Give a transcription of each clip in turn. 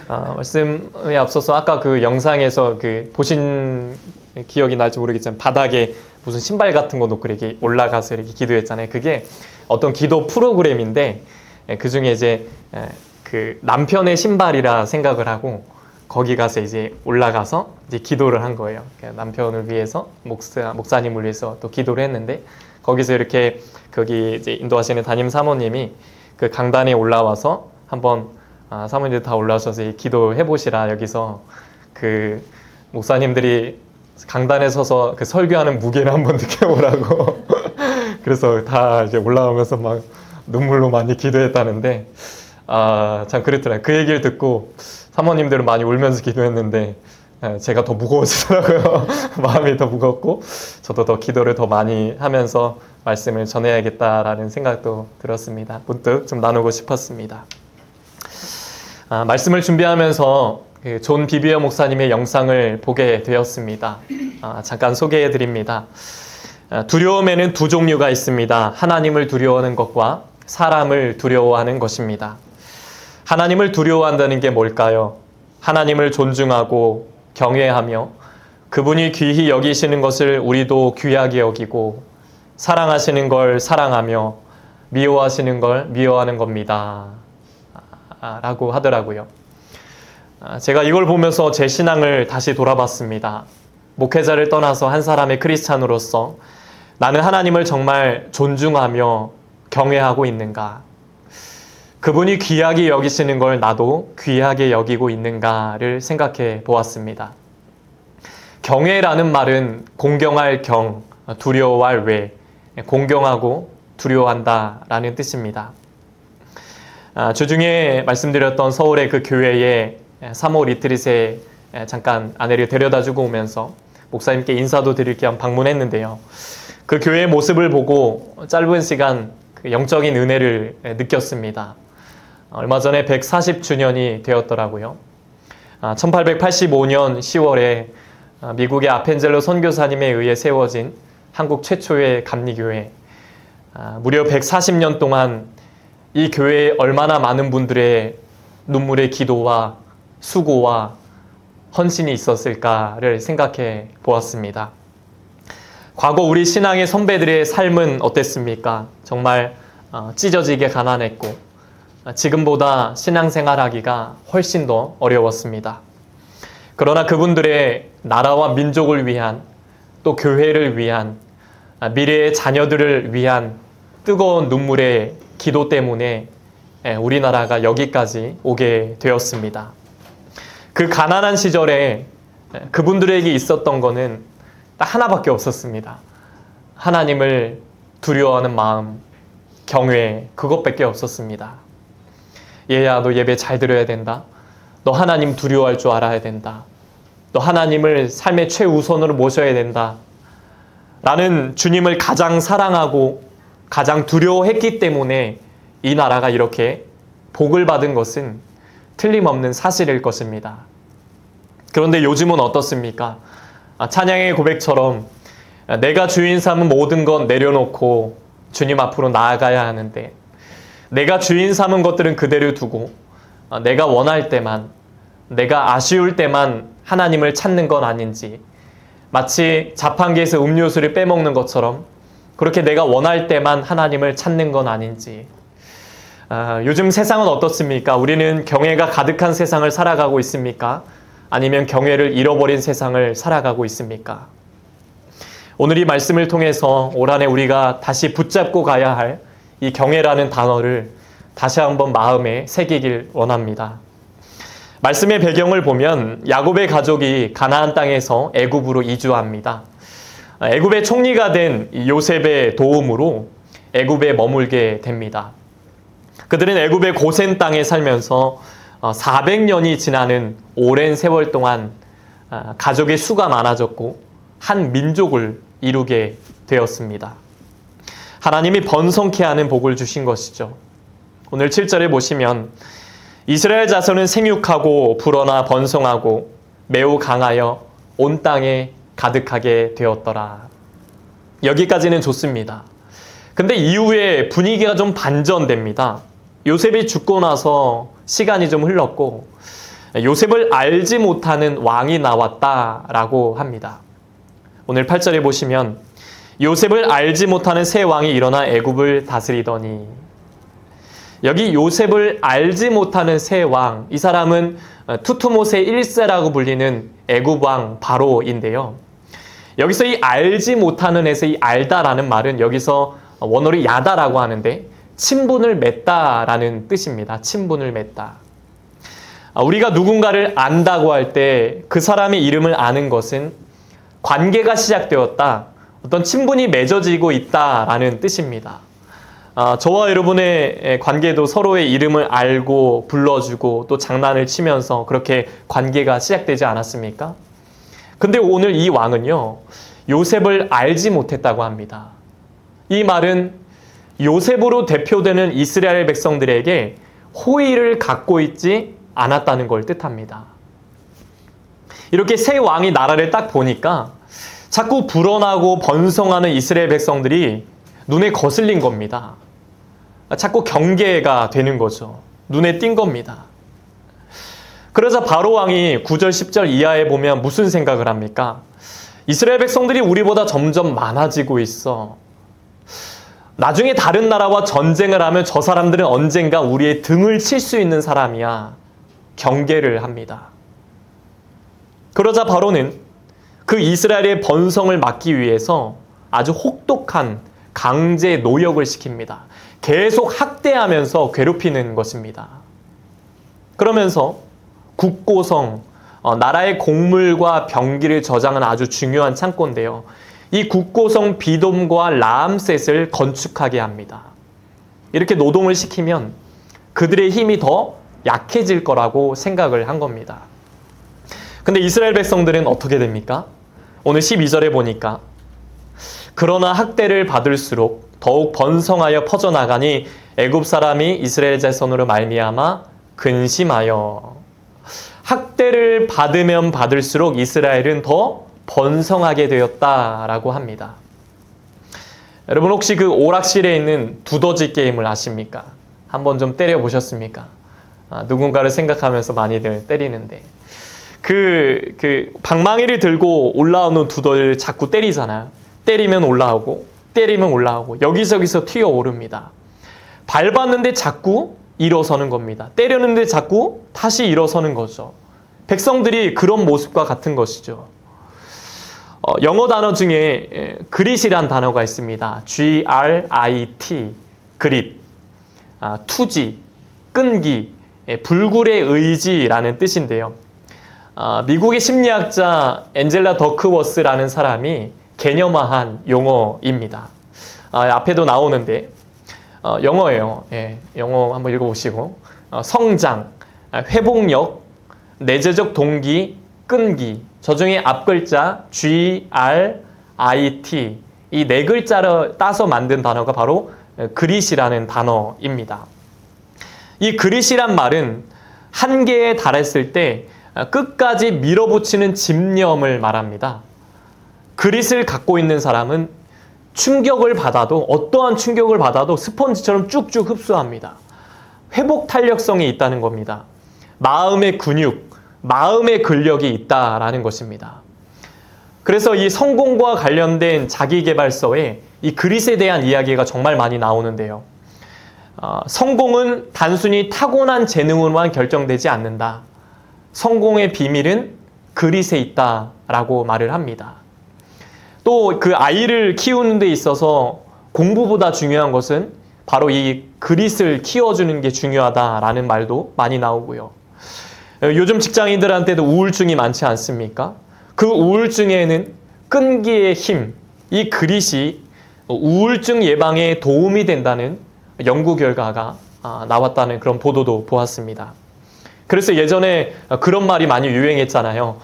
말씀에 앞서서 아까 그 영상에서 그 보신 기억이 날지 모르겠지만 바닥에 무슨 신발 같은 거 놓고 이렇게 올라가서 이렇게 기도했잖아요. 그게 어떤 기도 프로그램인데 그 중에 이제 그 남편의 신발이라 생각을 하고 거기 가서 이제 올라가서 이제 기도를 한 거예요. 남편을 위해서 목사님을 위해서 또 기도를 했는데 거기서 이렇게 거기 이제 인도하시는 담임 사모님이 그 강단에 올라와서 한번 사모님들 다 올라오셔서 기도해 보시라. 여기서 그 목사님들이 강단에 서서 그 설교하는 무게를 한번 느껴보라고. 그래서 다 이제 올라오면서 막 눈물로 많이 기도했다는데 참 그렇더라고요. 그 얘기를 듣고 사모님들은 많이 울면서 기도했는데 제가 더 무거워지더라고요. 마음이 더 무겁고 저도 더 기도를 더 많이 하면서 말씀을 전해야겠다라는 생각도 들었습니다. 문득 좀 나누고 싶었습니다. 말씀을 준비하면서 존 비비어 목사님의 영상을 보게 되었습니다. 잠깐 소개해 드립니다. 두려움에는 두 종류가 있습니다. 하나님을 두려워하는 것과 사람을 두려워하는 것입니다. 하나님을 두려워한다는 게 뭘까요? 하나님을 존중하고 경외하며 그분이 귀히 여기시는 것을 우리도 귀하게 여기고 사랑하시는 걸 사랑하며 미워하시는 걸 미워하는 겁니다. 라고 하더라고요. 제가 이걸 보면서 제 신앙을 다시 돌아봤습니다. 목회자를 떠나서 한 사람의 크리스찬으로서 나는 하나님을 정말 존중하며 경외하고 있는가? 그분이 귀하게 여기시는 걸 나도 귀하게 여기고 있는가를 생각해 보았습니다. 경외라는 말은 공경할 경, 두려워할 외, 공경하고 두려워한다라는 뜻입니다. 주중에 말씀드렸던 서울의 그 교회에 3호 리트릿에 잠깐 아내를 데려다주고 오면서 목사님께 인사도 드릴 겸 방문했는데요. 그 교회의 모습을 보고 짧은 시간 그 영적인 은혜를 느꼈습니다. 얼마 전에 140주년이 되었더라고요. 1885년 10월에 미국의 아펜젤로 선교사님에 의해 세워진 한국 최초의 감리교회. 무려 140년 동안 이 교회에 얼마나 많은 분들의 눈물의 기도와 수고와 헌신이 있었을까를 생각해 보았습니다. 과거 우리 신앙의 선배들의 삶은 어땠습니까? 정말 찢어지게 가난했고 지금보다 신앙생활하기가 훨씬 더 어려웠습니다. 그러나 그분들의 나라와 민족을 위한 또 교회를 위한 미래의 자녀들을 위한 뜨거운 눈물의 기도 때문에 우리나라가 여기까지 오게 되었습니다. 그 가난한 시절에 그분들에게 있었던 거는 딱 하나밖에 없었습니다. 하나님을 두려워하는 마음, 경외, 그것밖에 없었습니다. 얘야, 너 예배 잘 드려야 된다. 너 하나님 두려워할 줄 알아야 된다. 너 하나님을 삶의 최우선으로 모셔야 된다. 라는 주님을 가장 사랑하고 가장 두려워했기 때문에 이 나라가 이렇게 복을 받은 것은 틀림없는 사실일 것입니다. 그런데 요즘은 어떻습니까? 찬양의 고백처럼 내가 주인 삼은 모든 것 내려놓고 주님 앞으로 나아가야 하는데 내가 주인 삼은 것들은 그대로 두고 내가 원할 때만, 내가 아쉬울 때만 하나님을 찾는 건 아닌지, 마치 자판기에서 음료수를 빼먹는 것처럼 그렇게 내가 원할 때만 하나님을 찾는 건 아닌지. 요즘 세상은 어떻습니까? 우리는 경외가 가득한 세상을 살아가고 있습니까? 아니면 경외를 잃어버린 세상을 살아가고 있습니까? 오늘 이 말씀을 통해서 올 한 해 우리가 다시 붙잡고 가야 할 이 경외라는 단어를 다시 한번 마음에 새기길 원합니다. 말씀의 배경을 보면 야곱의 가족이 가나안 땅에서 애굽으로 이주합니다. 애굽의 총리가 된 요셉의 도움으로 애굽에 머물게 됩니다. 그들은 애굽의 고센 땅에 살면서 400년이 지나는 오랜 세월 동안 가족의 수가 많아졌고 한 민족을 이루게 되었습니다. 하나님이 번성케 하는 복을 주신 것이죠. 오늘 7절에 보시면 이스라엘 자손은 생육하고 불어나 번성하고 매우 강하여 온 땅에 가득하게 되었더라. 여기까지는 좋습니다. 근데 이후에 분위기가 좀 반전됩니다. 요셉이 죽고 나서 시간이 좀 흘렀고 요셉을 알지 못하는 왕이 나왔다라고 합니다. 오늘 8절에 보시면 요셉을 알지 못하는 새 왕이 일어나 애굽을 다스리더니, 여기 요셉을 알지 못하는 새 왕, 이 사람은 투트모세 1세라고 불리는 애굽 왕 바로인데요. 여기서 이 알지 못하는 에서 이 알다라는 말은 여기서 원어로 야다라고 하는데 친분을 맺다라는 뜻입니다. 친분을 맺다. 우리가 누군가를 안다고 할 때 그 사람의 이름을 아는 것은 관계가 시작되었다, 어떤 친분이 맺어지고 있다라는 뜻입니다. 저와 여러분의 관계도 서로의 이름을 알고 불러주고 또 장난을 치면서 그렇게 관계가 시작되지 않았습니까? 근데 오늘 이 왕은요, 요셉을 알지 못했다고 합니다. 이 말은 요셉으로 대표되는 이스라엘 백성들에게 호의를 갖고 있지 않았다는 걸 뜻합니다. 이렇게 새 왕이 나라를 딱 보니까 자꾸 불어나고 번성하는 이스라엘 백성들이 눈에 거슬린 겁니다. 자꾸 경계가 되는 거죠. 눈에 띈 겁니다. 그러자 바로 왕이 9절 10절 이하에 보면 무슨 생각을 합니까? 이스라엘 백성들이 우리보다 점점 많아지고 있어. 나중에 다른 나라와 전쟁을 하면 저 사람들은 언젠가 우리의 등을 칠 수 있는 사람이야. 경계를 합니다. 그러자 바로는 그 이스라엘의 번성을 막기 위해서 아주 혹독한 강제 노역을 시킵니다. 계속 학대하면서 괴롭히는 것입니다. 그러면서 국고성, 나라의 곡물과 병기를 저장하는 아주 중요한 창고인데요. 이 국고성 비돔과 라암셋을 건축하게 합니다. 이렇게 노동을 시키면 그들의 힘이 더 약해질 거라고 생각을 한 겁니다. 근데 이스라엘 백성들은 어떻게 됩니까? 오늘 12절에 보니까 그러나 학대를 받을수록 더욱 번성하여 퍼져나가니 애굽 사람이 이스라엘 자손으로 말미암아 근심하여. 학대를 받으면 받을수록 이스라엘은 더 번성하게 되었다라고 합니다. 여러분 혹시 그 오락실에 있는 두더지 게임을 아십니까? 한번 좀 때려보셨습니까? 누군가를 생각하면서 많이들 때리는데 그 방망이를 들고 올라오는 두더지를 자꾸 때리잖아요. 때리면 올라오고 때리면 올라오고 여기저기서 튀어오릅니다. 밟았는데 자꾸 일어서는 겁니다. 때렸는데 자꾸 다시 일어서는 거죠. 백성들이 그런 모습과 같은 것이죠. 영어 단어 중에 그릿이란 단어가 있습니다. Grit, 그릿, 투지, 끈기, 불굴의 의지라는 뜻인데요. 미국의 심리학자 앤젤라 더크워스라는 사람이 개념화한 용어입니다. 앞에도 나오는데 영어예요. 영어 한번 읽어보시고 성장, 회복력, 내재적 동기, 끈기, 저 중에 앞글자 Grit, 이 네 글자를 따서 만든 단어가 바로 그릿이라는 단어입니다. 이 그릿이란 말은 한계에 달했을 때 끝까지 밀어붙이는 집념을 말합니다. 그릿을 갖고 있는 사람은 충격을 받아도, 어떠한 충격을 받아도 스펀지처럼 쭉쭉 흡수합니다. 회복 탄력성이 있다는 겁니다. 마음의 근육, 마음의 근력이 있다라는 것입니다. 그래서 이 성공과 관련된 자기계발서에 이 그릿에 대한 이야기가 정말 많이 나오는데요. 성공은 단순히 타고난 재능으로만 결정되지 않는다. 성공의 비밀은 그릿에 있다라고 말을 합니다. 또 그 아이를 키우는 데 있어서 공부보다 중요한 것은 바로 이 그릿을 키워주는 게 중요하다라는 말도 많이 나오고요. 요즘 직장인들한테도 우울증이 많지 않습니까? 그 우울증에는 끈기의 힘, 이 그릿이 우울증 예방에 도움이 된다는 연구 결과가 나왔다는 그런 보도도 보았습니다. 그래서 예전에 그런 말이 많이 유행했잖아요.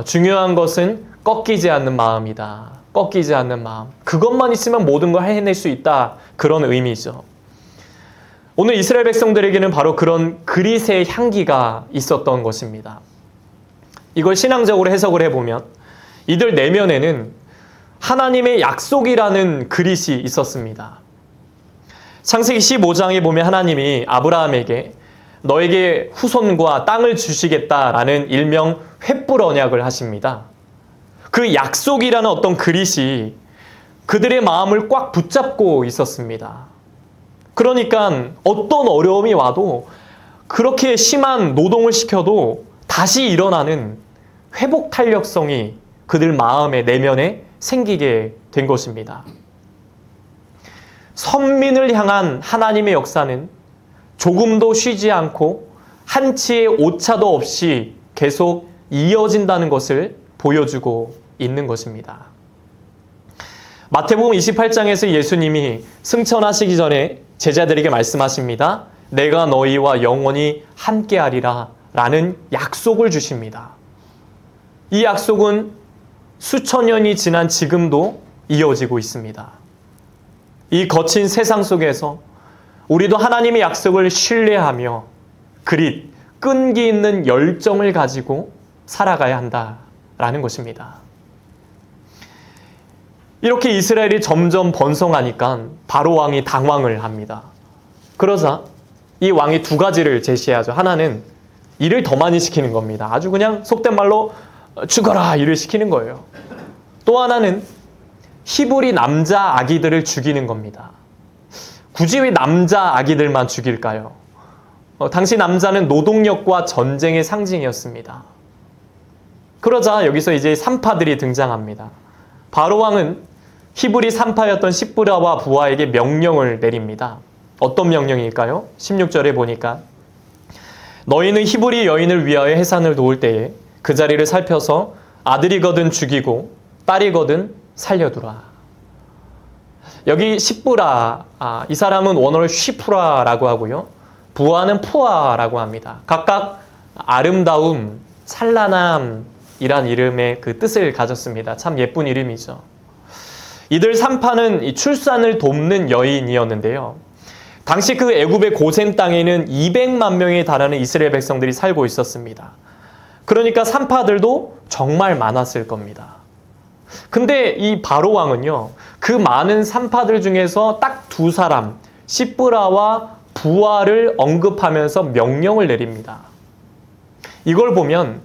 중요한 것은 꺾이지 않는 마음이다. 꺾이지 않는 마음. 그것만 있으면 모든 걸 해낼 수 있다. 그런 의미죠. 오늘 이스라엘 백성들에게는 바로 그런 그릿의 향기가 있었던 것입니다. 이걸 신앙적으로 해석을 해보면 이들 내면에는 하나님의 약속이라는 그릿이 있었습니다. 창세기 15장에 보면 하나님이 아브라함에게 너에게 후손과 땅을 주시겠다라는 일명 횃불 언약을 하십니다. 그 약속이라는 어떤 그릿이 그들의 마음을 꽉 붙잡고 있었습니다. 그러니까 어떤 어려움이 와도 그렇게 심한 노동을 시켜도 다시 일어나는 회복 탄력성이 그들 마음의 내면에 생기게 된 것입니다. 선민을 향한 하나님의 역사는 조금도 쉬지 않고 한치의 오차도 없이 계속 이어진다는 것을 보여주고 있는 것입니다. 마태복음 28장에서 예수님이 승천하시기 전에 제자들에게 말씀하십니다. 내가 너희와 영원히 함께하리라 라는 약속을 주십니다. 이 약속은 수천 년이 지난 지금도 이어지고 있습니다. 이 거친 세상 속에서 우리도 하나님의 약속을 신뢰하며 그릿, 끈기 있는 열정을 가지고 살아가야 한다라는 것입니다. 이렇게 이스라엘이 점점 번성하니까 바로 왕이 당황을 합니다. 그러자 이 왕이 두 가지를 제시하죠. 하나는 일을 더 많이 시키는 겁니다. 아주 그냥 속된 말로 죽어라 일을 시키는 거예요. 또 하나는 히브리 남자 아기들을 죽이는 겁니다. 굳이 왜 남자 아기들만 죽일까요? 당시 남자는 노동력과 전쟁의 상징이었습니다. 그러자 여기서 이제 산파들이 등장합니다. 바로 왕은 히브리 산파였던 시브라와 부하에게 명령을 내립니다. 어떤 명령일까요? 16절에 보니까 너희는 히브리 여인을 위하여 해산을 놓을 때에 그 자리를 살펴서 아들이거든 죽이고 딸이거든 살려두라. 여기 시브라, 이 사람은 원어를 쉬프라라고 하고요. 부하는 푸아라고 합니다. 각각 아름다움, 찬란함이란 이름의 그 뜻을 가졌습니다. 참 예쁜 이름이죠. 이들 산파는 이 출산을 돕는 여인이었는데요. 당시 그 애굽의 고센 땅에는 200만 명에 달하는 이스라엘 백성들이 살고 있었습니다. 그러니까 산파들도 정말 많았을 겁니다. 근데 이 바로 왕은요, 그 많은 산파들 중에서 딱 두 사람, 시브라와 부하를 언급하면서 명령을 내립니다. 이걸 보면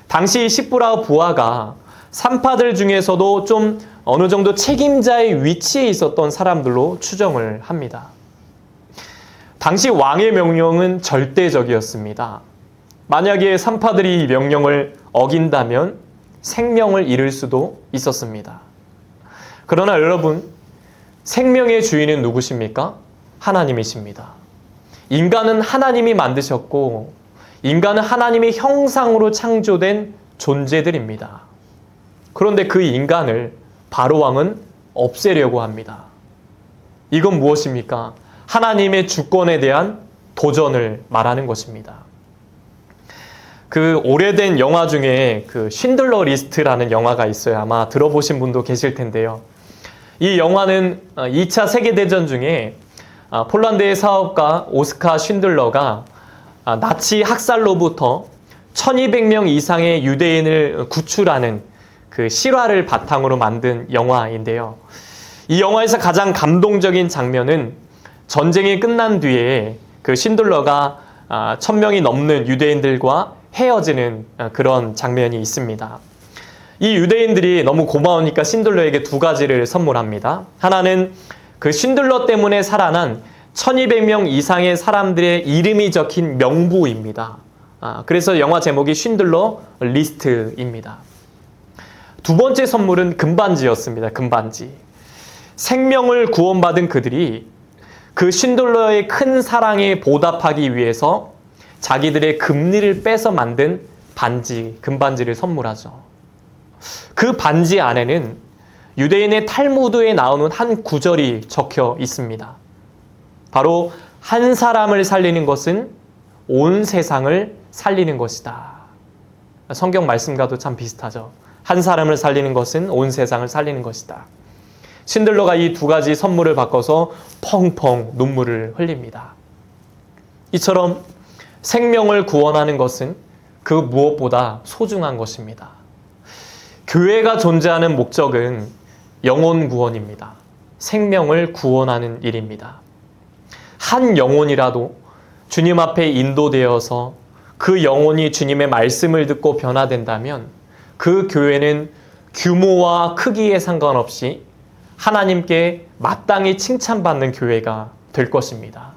당시 시브라와 부하가 산파들 중에서도 좀 어느 정도 책임자의 위치에 있었던 사람들로 추정을 합니다. 당시 왕의 명령은 절대적이었습니다. 만약에 산파들이 이 명령을 어긴다면 생명을 잃을 수도 있었습니다. 그러나 여러분, 생명의 주인은 누구십니까? 하나님이십니다. 인간은 하나님이 만드셨고 인간은 하나님의 형상으로 창조된 존재들입니다. 그런데 그 인간을 바로 왕은 없애려고 합니다. 이건 무엇입니까? 하나님의 주권에 대한 도전을 말하는 것입니다. 그 오래된 영화 중에 그 쉰들러 리스트라는 영화가 있어요. 아마 들어보신 분도 계실 텐데요. 이 영화는 2차 세계대전 중에 폴란드의 사업가 오스카 쉰들러가 나치 학살로부터 1200명 이상의 유대인을 구출하는 그 실화를 바탕으로 만든 영화인데요. 이 영화에서 가장 감동적인 장면은 전쟁이 끝난 뒤에 그 쉰들러가 1000명이 넘는 유대인들과 헤어지는 그런 장면이 있습니다. 이 유대인들이 너무 고마우니까 쉰들러에게 두 가지를 선물합니다. 하나는 그 쉰들러 때문에 살아난 1200명 이상의 사람들의 이름이 적힌 명부입니다. 그래서 영화 제목이 쉰들러 리스트입니다. 두 번째 선물은 금반지였습니다. 금반지. 생명을 구원받은 그들이 그 쉰들러의 큰 사랑에 보답하기 위해서 자기들의 금리를 빼서 만든 반지, 금반지를 선물하죠. 그 반지 안에는 유대인의 탈무드에 나오는 한 구절이 적혀 있습니다. 바로 한 사람을 살리는 것은 온 세상을 살리는 것이다. 성경 말씀과도 참 비슷하죠. 한 사람을 살리는 것은 온 세상을 살리는 것이다. 쉰들러가 이 두 가지 선물을 바꿔서 펑펑 눈물을 흘립니다. 이처럼 생명을 구원하는 것은 그 무엇보다 소중한 것입니다. 교회가 존재하는 목적은 영혼 구원입니다. 생명을 구원하는 일입니다. 한 영혼이라도 주님 앞에 인도되어서 그 영혼이 주님의 말씀을 듣고 변화된다면 그 교회는 규모와 크기에 상관없이 하나님께 마땅히 칭찬받는 교회가 될 것입니다.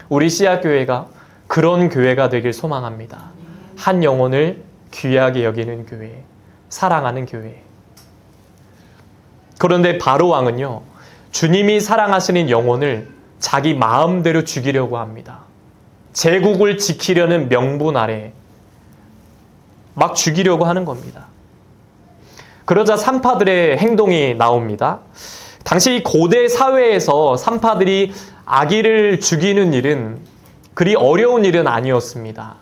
우리 씨앗교회가 그런 교회가 되길 소망합니다. 한 영혼을 귀하게 여기는 교회, 사랑하는 교회. 그런데 바로왕은요, 주님이 사랑하시는 영혼을 자기 마음대로 죽이려고 합니다. 제국을 지키려는 명분 아래 막 죽이려고 하는 겁니다. 그러자 산파들의 행동이 나옵니다. 당시 고대 사회에서 산파들이 아기를 죽이는 일은 그리 어려운 일은 아니었습니다.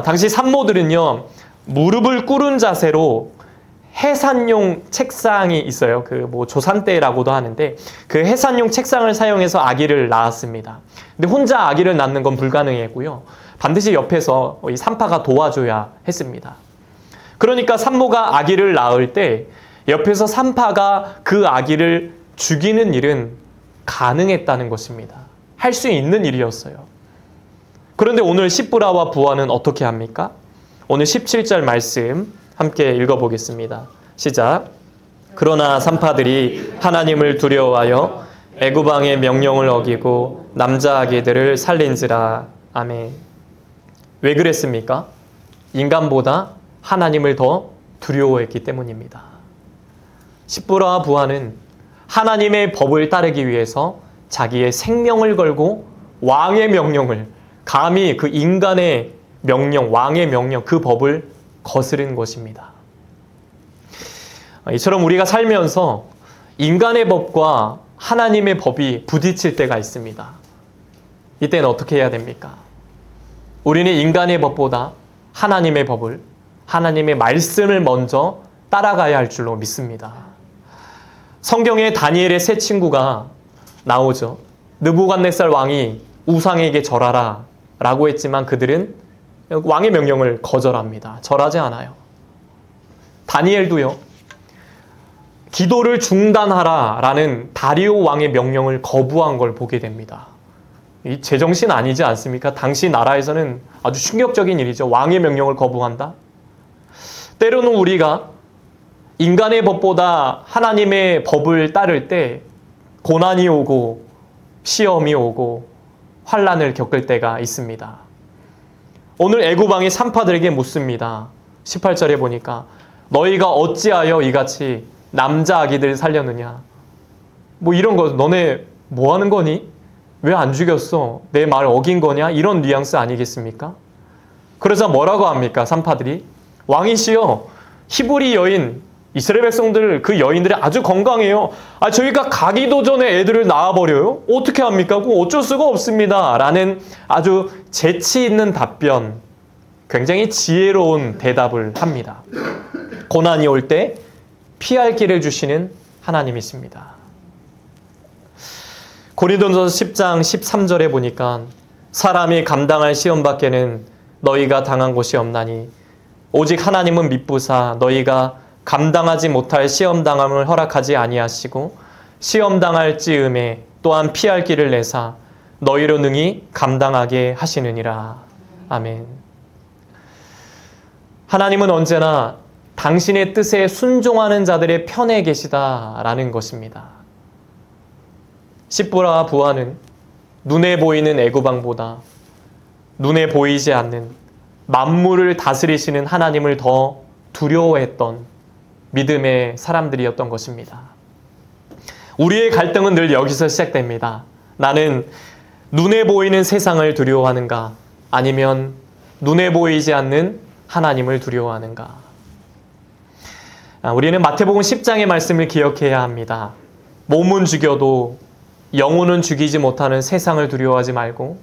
당시 산모들은요, 무릎을 꿇은 자세로 해산용 책상이 있어요. 조산대라고도 하는데 그 해산용 책상을 사용해서 아기를 낳았습니다. 근데 혼자 아기를 낳는 건 불가능했고요. 반드시 옆에서 이 산파가 도와줘야 했습니다. 그러니까 산모가 아기를 낳을 때 옆에서 산파가 그 아기를 죽이는 일은 가능했다는 것입니다. 할 수 있는 일이었어요. 그런데 오늘 십부라와 부하는 어떻게 합니까? 오늘 17절 말씀 함께 읽어보겠습니다. 시작. 그러나 산파들이 하나님을 두려워하여 애굽 왕의 명령을 어기고 남자 아기들을 살린지라. 아멘. 왜 그랬습니까? 인간보다 하나님을 더 두려워했기 때문입니다. 십부라와 부하는 하나님의 법을 따르기 위해서 자기의 생명을 걸고 왕의 명령을, 감히 그 인간의 명령, 왕의 명령, 그 법을 거스른 것입니다. 이처럼 우리가 살면서 인간의 법과 하나님의 법이 부딪힐 때가 있습니다. 이때는 어떻게 해야 됩니까? 우리는 인간의 법보다 하나님의 법을, 하나님의 말씀을 먼저 따라가야 할 줄로 믿습니다. 성경에 다니엘의 세 친구가 나오죠. 느부갓네살 왕이 우상에게 절하라 라고 했지만 그들은 왕의 명령을 거절합니다. 절하지 않아요. 다니엘도요, 기도를 중단하라 라는 다리오 왕의 명령을 거부한 걸 보게 됩니다. 이 제정신 아니지 않습니까? 당시 나라에서는 아주 충격적인 일이죠. 왕의 명령을 거부한다? 때로는 우리가 인간의 법보다 하나님의 법을 따를 때 고난이 오고 시험이 오고 환난을 겪을 때가 있습니다. 오늘 애굽 왕이 산파들에게 묻습니다. 18절에 보니까 너희가 어찌하여 이같이 남자 아기들 살렸느냐? 이런 거 너네 뭐 하는 거니? 왜 안 죽였어? 내 말 어긴 거냐? 이런 뉘앙스 아니겠습니까? 그러자 뭐라고 합니까? 산파들이 왕이시여, 히브리 여인 이스라엘 백성들, 그 여인들이 아주 건강해요. 저희가 가기도 전에 애들을 낳아버려요? 어떻게 합니까? 그거 어쩔 수가 없습니다. 라는 아주 재치 있는 답변, 굉장히 지혜로운 대답을 합니다. 고난이 올 때 피할 길을 주시는 하나님이십니다. 고린도전서 10장 13절에 보니까 사람이 감당할 시험 밖에는 너희가 당한 것이 없나니 오직 하나님은 미쁘사 너희가 감당하지 못할 시험당함을 허락하지 아니하시고 시험당할 찌음에 또한 피할 길을 내사 너희로 능히 감당하게 하시느니라. 아멘. 하나님은 언제나 당신의 뜻에 순종하는 자들의 편에 계시다라는 것입니다. 십부라와 부하는 눈에 보이는 애굽 왕보다 눈에 보이지 않는 만물을 다스리시는 하나님을 더 두려워했던 믿음의 사람들이었던 것입니다. 우리의 갈등은 늘 여기서 시작됩니다. 나는 눈에 보이는 세상을 두려워하는가? 아니면 눈에 보이지 않는 하나님을 두려워하는가? 우리는 마태복음 10장의 말씀을 기억해야 합니다. 몸은 죽여도 영혼은 죽이지 못하는 세상을 두려워하지 말고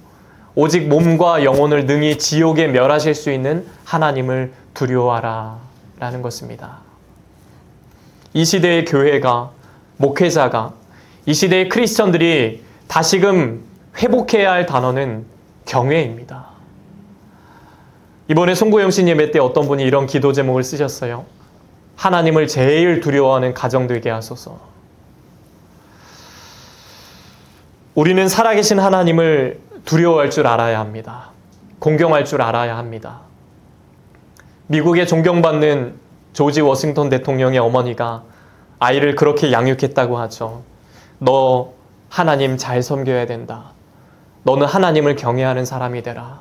오직 몸과 영혼을 능히 지옥에 멸하실 수 있는 하나님을 두려워하라 라는 것입니다. 이 시대의 교회가, 목회자가, 이 시대의 크리스천들이 다시금 회복해야 할 단어는 경외입니다. 이번에 송구영신 예배 때 어떤 분이 이런 기도 제목을 쓰셨어요. 하나님을 제일 두려워하는 가정 되게 하소서. 우리는 살아계신 하나님을 두려워할 줄 알아야 합니다. 공경할 줄 알아야 합니다. 미국의 존경받는 조지 워싱턴 대통령의 어머니가 아이를 그렇게 양육했다고 하죠. 너 하나님 잘 섬겨야 된다. 너는 하나님을 경외하는 사람이 되라.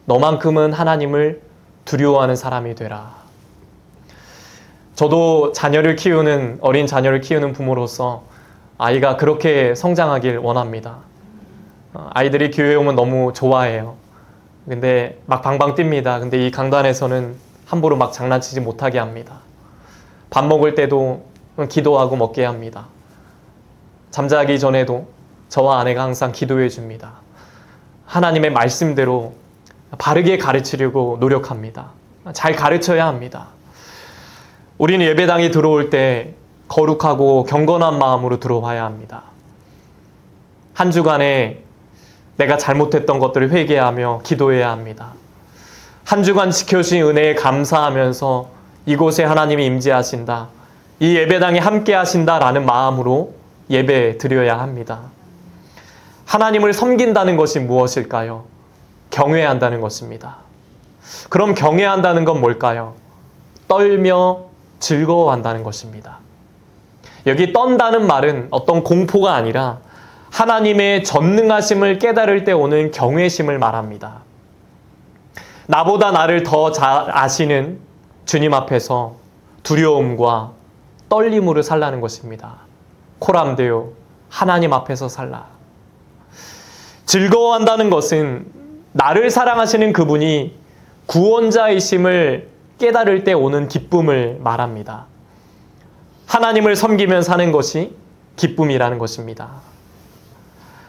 너만큼은 하나님을 두려워하는 사람이 되라. 저도 어린 자녀를 키우는 부모로서 아이가 그렇게 성장하길 원합니다. 아이들이 교회에 오면 너무 좋아해요. 근데 막 방방 뜁니다. 근데 이 강단에서는 함부로 막 장난치지 못하게 합니다. 밥 먹을 때도 기도하고 먹게 합니다. 잠자기 전에도 저와 아내가 항상 기도해 줍니다. 하나님의 말씀대로 바르게 가르치려고 노력합니다. 잘 가르쳐야 합니다. 우리는 예배당에 들어올 때 거룩하고 경건한 마음으로 들어와야 합니다. 한 주간에 내가 잘못했던 것들을 회개하며 기도해야 합니다. 한 주간 지켜주신 은혜에 감사하면서 이곳에 하나님이 임재하신다. 이 예배당에 함께 하신다라는 마음으로 예배 드려야 합니다. 하나님을 섬긴다는 것이 무엇일까요? 경외한다는 것입니다. 그럼 경외한다는 건 뭘까요? 떨며 즐거워한다는 것입니다. 여기 떤다는 말은 어떤 공포가 아니라 하나님의 전능하심을 깨달을 때 오는 경외심을 말합니다. 나보다 나를 더 잘 아시는 주님 앞에서 두려움과 떨림으로 살라는 것입니다. 코람데요, 하나님 앞에서 살라. 즐거워한다는 것은 나를 사랑하시는 그분이 구원자이심을 깨달을 때 오는 기쁨을 말합니다. 하나님을 섬기며 사는 것이 기쁨이라는 것입니다.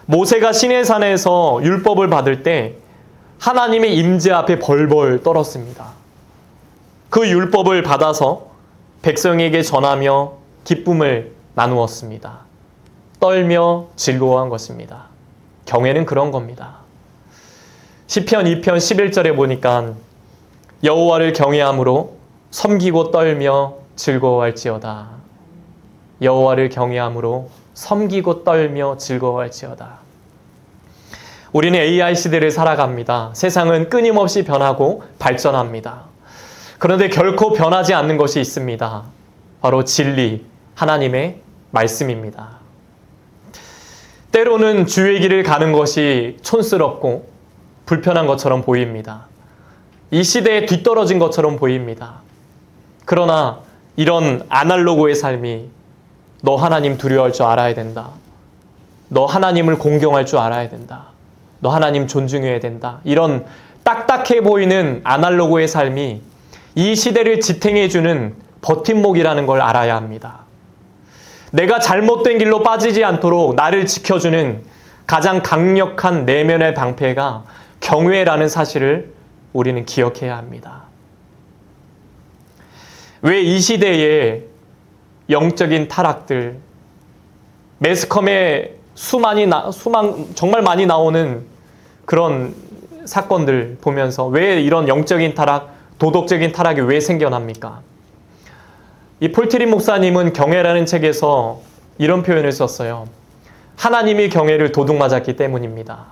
모세가 시내산에서 율법을 받을 때 하나님의 임재 앞에 벌벌 떨었습니다. 그 율법을 받아서 백성에게 전하며 기쁨을 나누었습니다. 떨며 즐거워한 것입니다. 경외는 그런 겁니다. 시편 2편 11절에 보니까 여호와를 경외함으로 섬기고 떨며 즐거워할지어다. 여호와를 경외함으로 섬기고 떨며 즐거워할지어다. 우리는 AI 시대를 살아갑니다. 세상은 끊임없이 변하고 발전합니다. 그런데 결코 변하지 않는 것이 있습니다. 바로 진리, 하나님의 말씀입니다. 때로는 주의 길을 가는 것이 촌스럽고 불편한 것처럼 보입니다. 이 시대에 뒤떨어진 것처럼 보입니다. 그러나 이런 아날로그의 삶이 너 하나님 두려워할 줄 알아야 된다. 너 하나님을 공경할 줄 알아야 된다. 너 하나님 존중해야 된다. 이런 딱딱해 보이는 아날로그의 삶이 이 시대를 지탱해주는 버팀목이라는 걸 알아야 합니다. 내가 잘못된 길로 빠지지 않도록 나를 지켜주는 가장 강력한 내면의 방패가 경외라는 사실을 우리는 기억해야 합니다. 왜 이 시대에 영적인 타락들, 매스컴에 정말 많이 나오는 그런 사건들 보면서 왜 이런 영적인 타락, 도덕적인 타락이 왜 생겨납니까? 이 폴트린 목사님은 경외라는 책에서 이런 표현을 썼어요. 하나님이 경외를 도둑맞았기 때문입니다.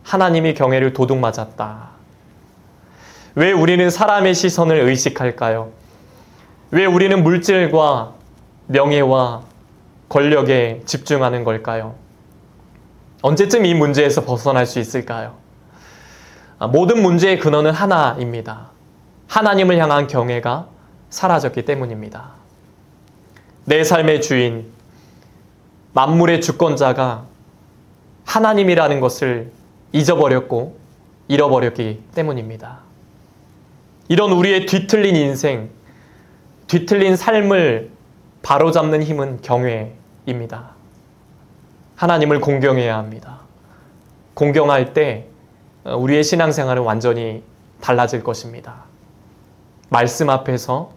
하나님이 경외를 도둑맞았다. 왜 우리는 사람의 시선을 의식할까요? 왜 우리는 물질과 명예와 권력에 집중하는 걸까요? 언제쯤 이 문제에서 벗어날 수 있을까요? 모든 문제의 근원은 하나입니다. 하나님을 향한 경외가 사라졌기 때문입니다. 내 삶의 주인, 만물의 주권자가 하나님이라는 것을 잊어버렸고 잃어버렸기 때문입니다. 이런 우리의 뒤틀린 인생, 뒤틀린 삶을 바로잡는 힘은 경외입니다. 하나님을 공경해야 합니다. 공경할 때 우리의 신앙생활은 완전히 달라질 것입니다. 말씀 앞에서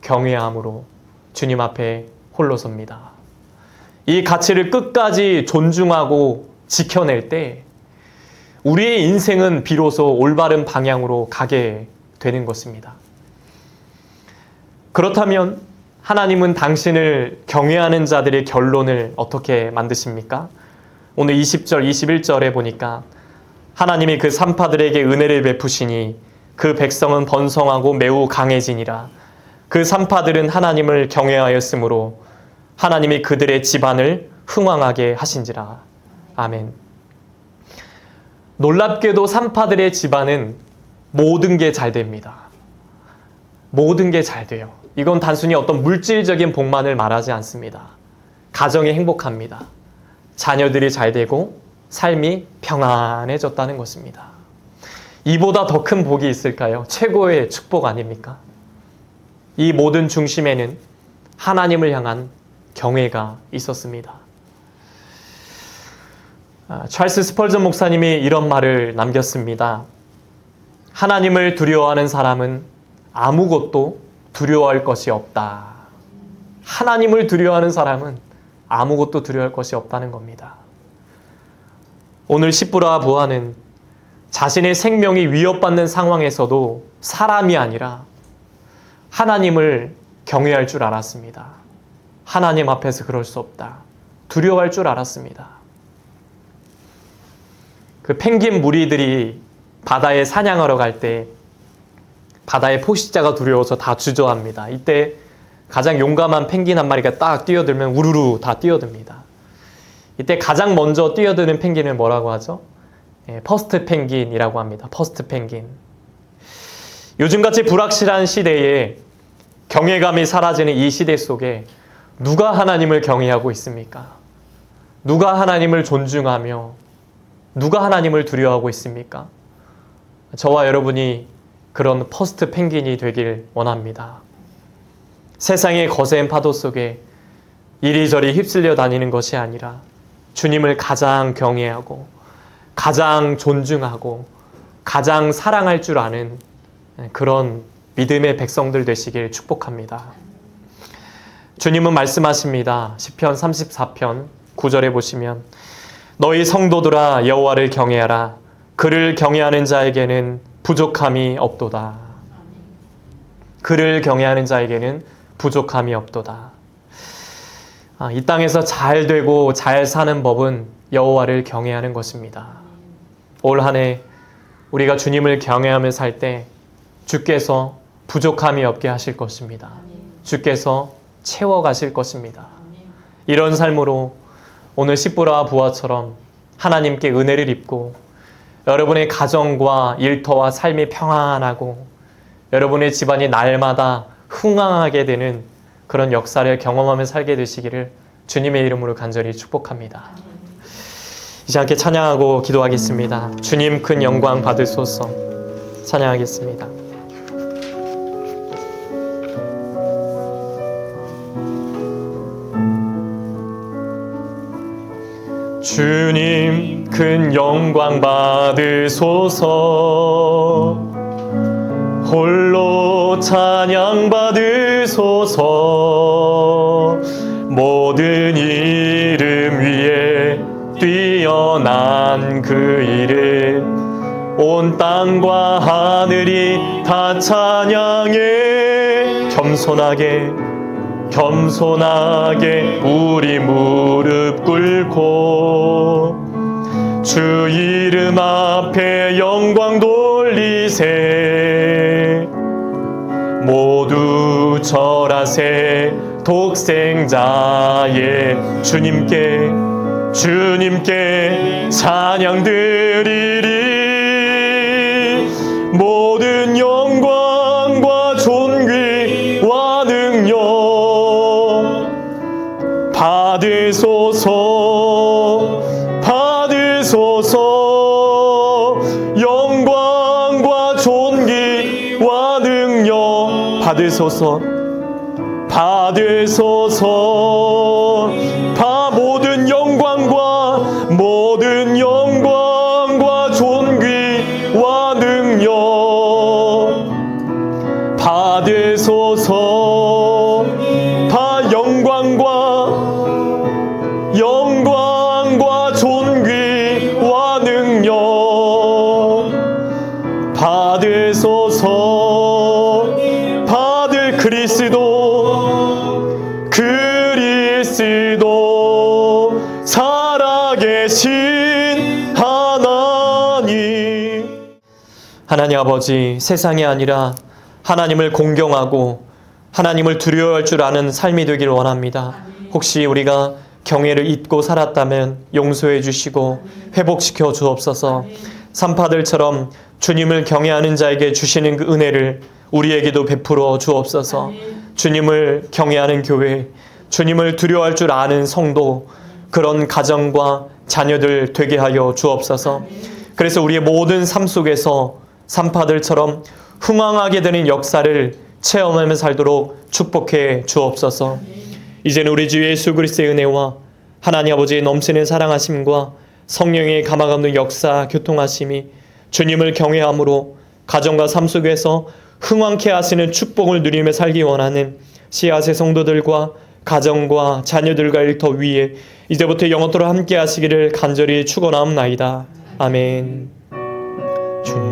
경외함으로 주님 앞에 홀로 섭니다. 이 가치를 끝까지 존중하고 지켜낼 때 우리의 인생은 비로소 올바른 방향으로 가게 되는 것입니다. 그렇다면 하나님은 당신을 경외하는 자들의 결론을 어떻게 만드십니까? 오늘 20절, 21절에 보니까 하나님이 그 산파들에게 은혜를 베푸시니 그 백성은 번성하고 매우 강해지니라. 그 산파들은 하나님을 경외하였으므로 하나님이 그들의 집안을 흥왕하게 하신지라. 아멘. 놀랍게도 산파들의 집안은 모든 게 잘 됩니다. 모든 게 잘 돼요. 이건 단순히 어떤 물질적인 복만을 말하지 않습니다. 가정이 행복합니다. 자녀들이 잘 되고 삶이 평안해졌다는 것입니다. 이보다 더 큰 복이 있을까요? 최고의 축복 아닙니까? 이 모든 중심에는 하나님을 향한 경외가 있었습니다. 찰스 스펄전 목사님이 이런 말을 남겼습니다. 하나님을 두려워하는 사람은 아무것도 두려워할 것이 없다. 하나님을 두려워하는 사람은 아무것도 두려워할 것이 없다는 겁니다. 오늘 십부라 부하는 자신의 생명이 위협받는 상황에서도 사람이 아니라 하나님을 경외할 줄 알았습니다. 하나님 앞에서 그럴 수 없다. 두려워할 줄 알았습니다. 그 펭귄 무리들이 바다에 사냥하러 갈 때 바다의 포식자가 두려워서 다 주저합니다. 이때 가장 용감한 펭귄 한 마리가 딱 뛰어들면 우르르 다 뛰어듭니다. 이때 가장 먼저 뛰어드는 펭귄을 뭐라고 하죠? 퍼스트 펭귄이라고 합니다. 퍼스트 펭귄. 요즘같이 불확실한 시대에 경외감이 사라지는 이 시대 속에 누가 하나님을 경외하고 있습니까? 누가 하나님을 존중하며 누가 하나님을 두려워하고 있습니까? 저와 여러분이 그런 퍼스트 펭귄이 되길 원합니다. 세상의 거센 파도 속에 이리저리 휩쓸려 다니는 것이 아니라 주님을 가장 경외하고 가장 존중하고 가장 사랑할 줄 아는 그런 믿음의 백성들 되시길 축복합니다. 주님은 말씀하십니다. 시편 34편 9절에 보시면 너희 성도들아 여호와를 경외하라. 그를 경외하는 자에게는 부족함이 없도다. 그를 경외하는 자에게는 부족함이 없도다. 이 땅에서 잘 되고 잘 사는 법은 여호와를 경외하는 것입니다. 올 한 해 우리가 주님을 경외하며 살 때 주께서 부족함이 없게 하실 것입니다. 주께서 채워가실 것입니다. 이런 삶으로 오늘 십부라 부하처럼 하나님께 은혜를 입고 여러분의 가정과 일터와 삶이 평안하고 여러분의 집안이 날마다 흥황하게 되는 그런 역사를 경험하며 살게 되시기를 주님의 이름으로 간절히 축복합니다. 이제 함께 찬양하고 기도하겠습니다. 주님 큰 영광 받으소서. 찬양하겠습니다. 주님 큰 영광 받으소서. 홀로 찬양 받으소서. 모든 이름 위에 뛰어난 그 이름 온 땅과 하늘이 다 찬양해. 겸손하게 우리 무릎 꿇고 주 이름 앞에 영광 돌리세. 모두 절하세. 독생자의 주님께 찬양 드리리. 모든 영광과 존귀와 능력 받으소서. 영광과 존귀와 능력 받으소서. 모든 영광과 존귀와 능력 받으소서. 영광과 존귀와 능력 받으소서. 그리스도 살아계신 하나님 하나님 아버지, 세상이 아니라 하나님을 공경하고 하나님을 두려워할 줄 아는 삶이 되길 원합니다. 혹시 우리가 경외를 잊고 살았다면 용서해 주시고 회복시켜 주옵소서. 산파들처럼 주님을 경외하는 자에게 주시는 그 은혜를 우리에게도 베풀어 주옵소서. 주님을 경외하는 교회, 주님을 두려워할 줄 아는 성도, 그런 가정과 자녀들 되게 하여 주옵소서. 그래서 우리의 모든 삶 속에서 산파들처럼 흥왕하게 되는 역사를 체험하며 살도록 축복해 주옵소서. 이제는 우리 주 예수 그리스도의 은혜와 하나님 아버지의 넘치는 사랑하심과 성령의 감화감동 역사 교통하심이 주님을 경외함으로 가정과 삶 속에서 흥왕케 하시는 축복을 누리며 살기 원하는 씨앗의 성도들과 가정과 자녀들과 일터 위에 이제부터 영원토록 함께 하시기를 간절히 축원하옵나이다. 아멘. 주님.